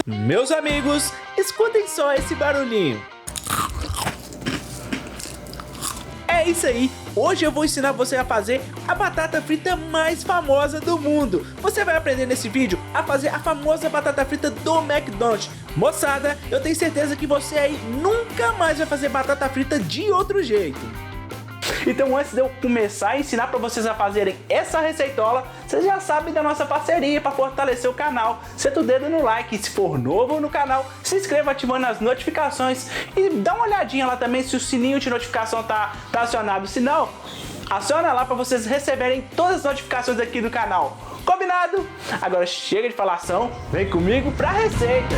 Meus amigos, escutem só esse barulhinho. É isso aí, hoje eu vou ensinar você a fazer a batata frita mais famosa do mundo. Você vai aprender nesse vídeo a fazer a famosa batata frita do McDonald's. Moçada, eu tenho certeza que você aí nunca mais vai fazer batata frita de outro jeito. Então antes de eu começar a ensinar para vocês a fazerem essa receitola, vocês já sabem da nossa parceria para fortalecer o canal. Senta o dedo no like, se for novo no canal, se inscreva ativando as notificações e dá uma olhadinha lá também se o sininho de notificação tá acionado. Se não, aciona lá para vocês receberem todas as notificações aqui do canal. Combinado? Agora chega de falação, vem comigo pra receita.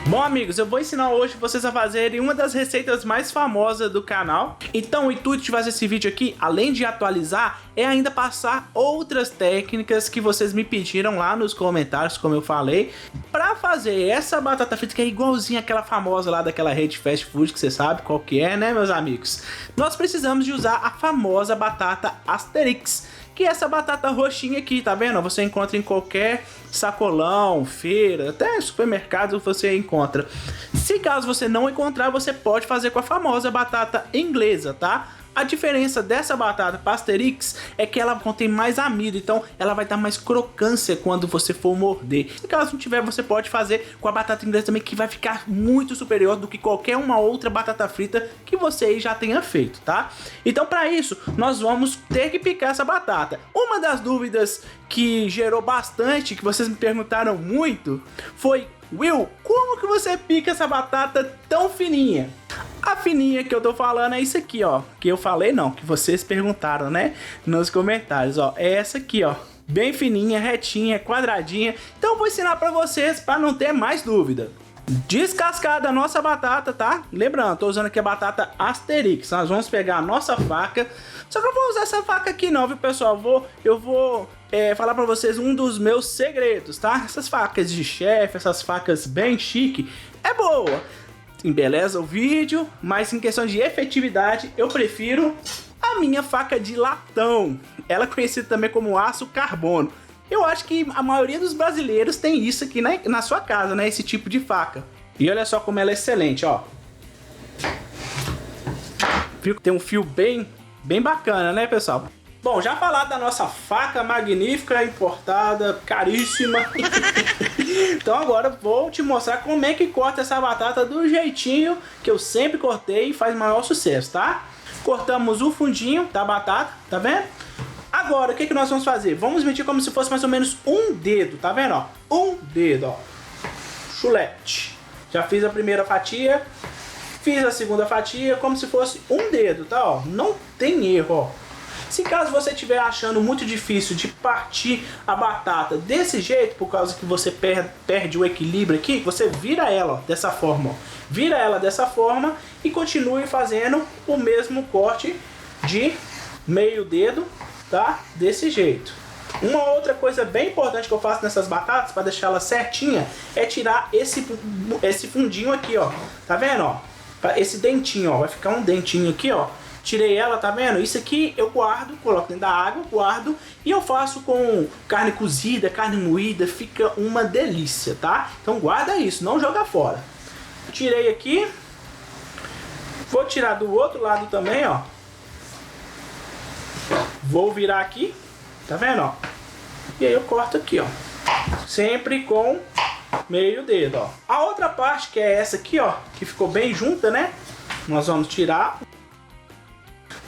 Bom amigos, eu vou ensinar hoje vocês a fazerem uma das receitas mais famosas do canal. Então o intuito de fazer esse vídeo aqui, além de atualizar, é ainda passar outras técnicas que vocês me pediram lá nos comentários, como eu falei, para fazer essa batata frita que é igualzinha àquela famosa lá daquela rede fast food que você sabe qual que é, né meus amigos? Nós precisamos de usar a famosa batata Asterix, que é essa batata roxinha aqui, tá vendo? Você encontra em qualquer sacolão, feira, até supermercado você encontra. Se caso você não encontrar, você pode fazer com a famosa batata inglesa, tá? A diferença dessa batata Asterix é que ela contém mais amido, então ela vai dar mais crocância quando você for morder. Se caso não tiver, você pode fazer com a batata inglesa também, que vai ficar muito superior do que qualquer uma outra batata frita que você aí já tenha feito, tá? Então para isso, nós vamos ter que picar essa batata. Uma das dúvidas que gerou bastante, que vocês me perguntaram muito, foi: Will, como que você pica essa batata tão fininha? A fininha que eu tô falando é isso aqui, ó. Que eu falei não, que vocês perguntaram, né? Nos comentários, ó. É essa aqui, ó. Bem fininha, retinha, quadradinha. Então eu vou ensinar pra vocês pra não ter mais dúvida. Descascada a nossa batata, tá? Lembrando, tô usando aqui a batata Asterix. Nós vamos pegar a nossa faca. Só que eu vou usar essa faca aqui não, viu, pessoal? Eu vou falar pra vocês um dos meus segredos, tá? Essas facas de chefe, essas facas bem chique, é boa. Embeleza o vídeo, mas em questão de efetividade, eu prefiro a minha faca de latão. Ela é conhecida também como aço carbono. Eu acho que a maioria dos brasileiros tem isso aqui na sua casa, né? Esse tipo de faca. E olha só como ela é excelente, ó. Tem um fio bem bacana, né, pessoal? Bom, já falado da nossa faca magnífica, importada, caríssima. Então agora vou te mostrar como é que corta essa batata do jeitinho que eu sempre cortei e faz maior sucesso, tá? Cortamos o fundinho da batata, tá vendo? Agora, o que nós vamos fazer? Vamos medir como se fosse mais ou menos um dedo, tá vendo, ó? Um dedo, ó. Chulete. Já fiz a primeira fatia, fiz a segunda fatia, como se fosse um dedo, tá, ó? Não tem erro, ó. Se caso você estiver achando muito difícil de partir a batata desse jeito, por causa que você perde o equilíbrio aqui, você vira ela ó, dessa forma, ó. Vira ela dessa forma e continue fazendo o mesmo corte de meio dedo, tá? Desse jeito. Uma outra coisa bem importante que eu faço nessas batatas, para deixar ela certinha, é tirar esse fundinho aqui, ó. Tá vendo, ó? Esse dentinho, ó. Vai ficar um dentinho aqui, ó. Tirei ela, tá vendo? Isso aqui eu guardo, coloco dentro da água, guardo e eu faço com carne cozida, carne moída, fica uma delícia, tá? Então guarda isso, não joga fora. Tirei aqui. Vou tirar do outro lado também, ó. Vou virar aqui, tá vendo, ó? E aí eu corto aqui, ó. Sempre com meio dedo, ó. A outra parte, que é essa aqui, ó, que ficou bem junta, né? Nós vamos tirar.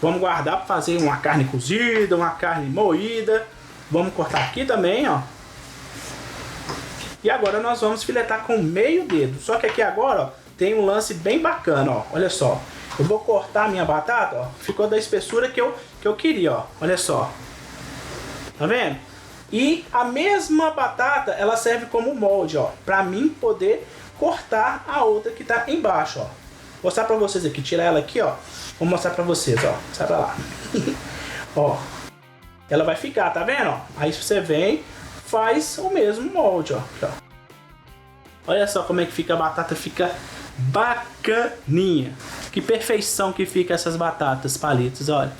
Vamos guardar para fazer uma carne cozida, uma carne moída. Vamos cortar aqui também, ó. E agora nós vamos filetar com meio dedo. Só que aqui agora, ó, tem um lance bem bacana, ó. Olha só. Eu vou cortar a minha batata, ó. Ficou da espessura que eu queria, ó. Olha só. Tá vendo? E a mesma batata, ela serve como molde, ó. Pra mim poder cortar a outra que tá embaixo, ó. Vou mostrar pra vocês aqui. Tirar ela aqui, ó. Vou mostrar pra vocês, ó. Sai pra lá. Ó. Ela vai ficar, tá vendo, ó? Aí você vem, faz o mesmo molde, ó. Aqui, ó. Olha só como é que fica a batata. Fica bacaninha. Que perfeição que fica essas batatas palitos, olha.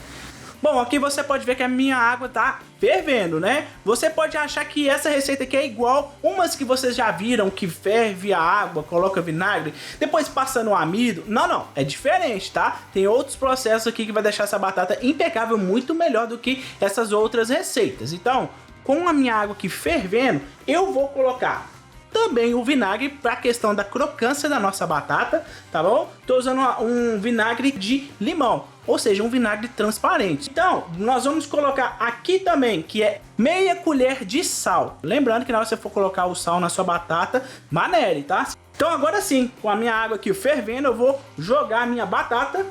Bom, aqui você pode ver que a minha água tá fervendo, né? Você pode achar que essa receita aqui é igual umas que vocês já viram, que ferve a água, coloca vinagre, depois passa no amido. Não, não, é diferente, tá? Tem outros processos aqui que vai deixar essa batata impecável, muito melhor do que essas outras receitas. Então, com a minha água aqui fervendo, eu vou colocar também o vinagre para a questão da crocância da nossa batata, tá bom? Tô usando um vinagre de limão, ou seja, um vinagre transparente. Então, nós vamos colocar aqui também, que é meia colher de sal. Lembrando que na hora que você for colocar o sal na sua batata, manere, tá? Então agora sim, com a minha água aqui fervendo, eu vou jogar a minha batata.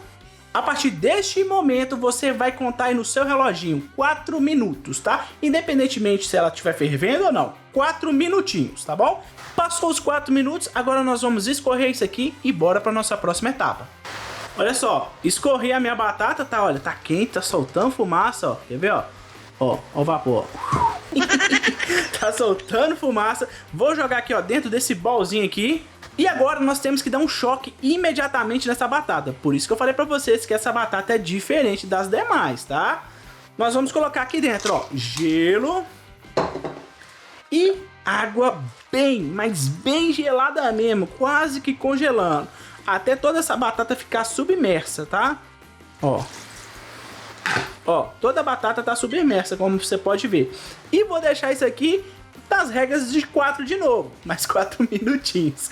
A partir deste momento, você vai contar aí no seu reloginho 4 minutos, tá? Independentemente se ela estiver fervendo ou não. 4 minutinhos, tá bom? Passou os 4 minutos, agora nós vamos escorrer isso aqui e bora para nossa próxima etapa. Olha só, escorri a minha batata, tá? Olha, tá quente, tá soltando fumaça, ó. Quer ver, ó? Ó o vapor. Tá soltando fumaça. Vou jogar aqui, ó, dentro desse bolzinho aqui. E agora nós temos que dar um choque imediatamente nessa batata. Por isso que eu falei pra vocês que essa batata é diferente das demais, tá? Nós vamos colocar aqui dentro, ó, gelo e água bem, mas bem gelada mesmo, quase que congelando. Até toda essa batata ficar submersa, tá? Ó. Ó, toda a batata tá submersa, como você pode ver. E vou deixar isso aqui das regras de 4 de novo, mais 4 minutinhos.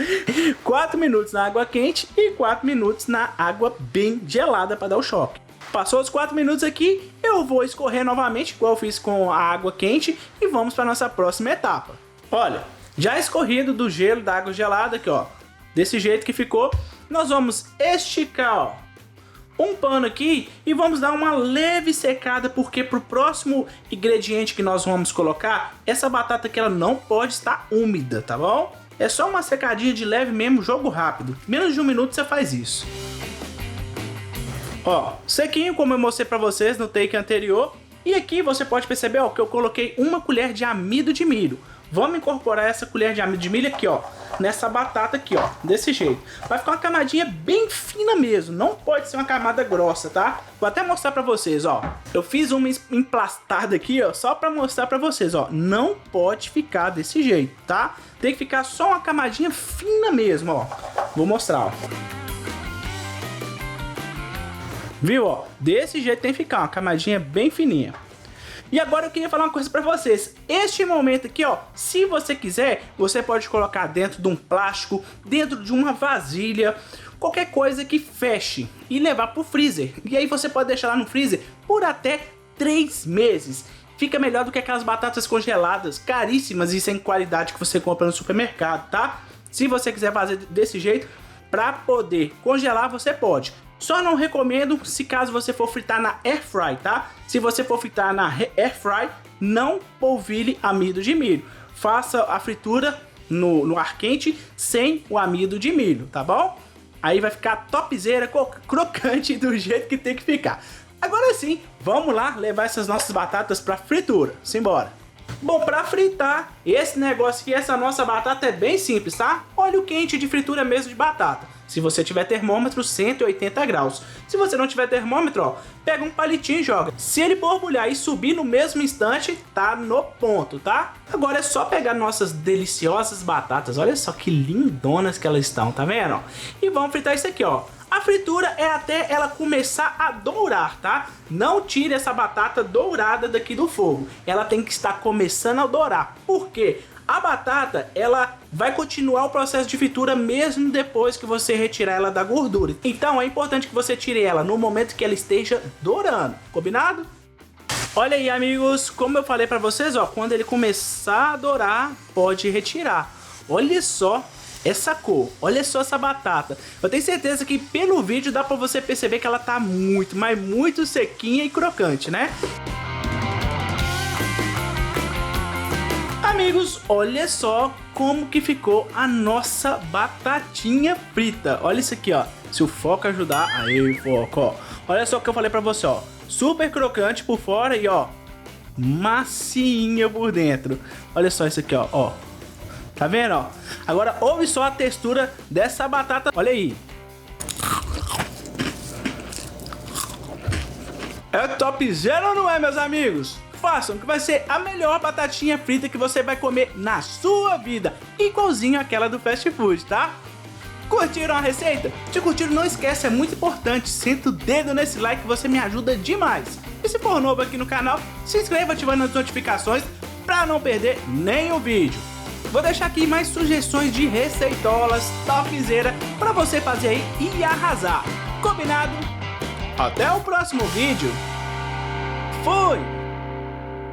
4 minutos na água quente e 4 minutos na água bem gelada para dar o choque. Passou os 4 minutos aqui, eu vou escorrer novamente, igual eu fiz com a água quente, e vamos para nossa próxima etapa. Olha, já escorrido do gelo da água gelada aqui, ó, desse jeito que ficou, nós vamos esticar, ó, um pano aqui e vamos dar uma leve secada, porque pro próximo ingrediente que nós vamos colocar, essa batata aqui ela não pode estar úmida, tá bom? É só uma secadinha de leve mesmo, jogo rápido. Menos de 1 minuto você faz isso. Ó, sequinho, como eu mostrei pra vocês no take anterior. E aqui você pode perceber, ó, que eu coloquei 1 colher de amido de milho. Vamos incorporar essa colher de amido de milho aqui, ó, nessa batata aqui, ó, desse jeito. Vai ficar uma camadinha bem fina mesmo, não pode ser uma camada grossa, tá? Vou até mostrar pra vocês, ó. Eu fiz uma emplastada aqui, ó, só pra mostrar pra vocês, ó. Não pode ficar desse jeito, tá? Tem que ficar só uma camadinha fina mesmo, ó. Vou mostrar, ó. Viu, ó? Desse jeito tem que ficar, uma camadinha bem fininha. E agora eu queria falar uma coisa pra vocês. Este momento aqui, ó, se você quiser, você pode colocar dentro de um plástico, dentro de uma vasilha, qualquer coisa que feche e levar pro freezer. E aí você pode deixar lá no freezer por até 3 meses. Fica melhor do que aquelas batatas congeladas, caríssimas e sem qualidade que você compra no supermercado, tá? Se você quiser fazer desse jeito, pra poder congelar, você pode. Só não recomendo se caso você for fritar na air fry, tá? Se você for fritar na air fry, não polvilhe amido de milho. Faça a fritura no ar quente sem o amido de milho, tá bom? Aí vai ficar topzera, crocante do jeito que tem que ficar. Agora sim, vamos lá levar essas nossas batatas para fritura. Simbora! Bom, para fritar esse negócio aqui, essa nossa batata é bem simples, tá? Óleo quente de fritura mesmo de batata. Se você tiver termômetro, 180 graus. Se você não tiver termômetro, ó, pega um palitinho e joga. Se ele borbulhar e subir no mesmo instante, tá no ponto, tá? Agora é só pegar nossas deliciosas batatas. Olha só que lindonas que elas estão, tá vendo? E vamos fritar isso aqui, ó. A fritura é até ela começar a dourar, tá? Não tire essa batata dourada daqui do fogo. Ela tem que estar começando a dourar. Por quê? A batata, ela vai continuar o processo de fritura mesmo depois que você retirar ela da gordura. Então é importante que você tire ela no momento que ela esteja dourando. Combinado? Olha aí, amigos, como eu falei pra vocês, ó, quando ele começar a dourar, pode retirar. Olha só essa cor, olha só essa batata. Eu tenho certeza que pelo vídeo dá pra você perceber que ela tá muito, mas muito sequinha e crocante, né? Amigos, olha só como que ficou a nossa batatinha frita. Olha isso aqui, ó. Se o foco ajudar, aí foco, ó. Olha só o que eu falei pra você, ó. Super crocante por fora e, ó, macinha por dentro. Olha só isso aqui, ó. Tá vendo, ó? Agora ouve só a textura dessa batata. Olha aí. É topzera ou não é, meus amigos? Façam, que vai ser a melhor batatinha frita que você vai comer na sua vida, igualzinho àquela do fast food, tá? Curtiram a receita? Se curtiram, não esquece, é muito importante, senta o dedo nesse like que você me ajuda demais. E se for novo aqui no canal, se inscreva ativando as notificações para não perder nenhum vídeo. Vou deixar aqui mais sugestões de receitolas topzera para você fazer aí e arrasar. Combinado? Até o próximo vídeo. Fui!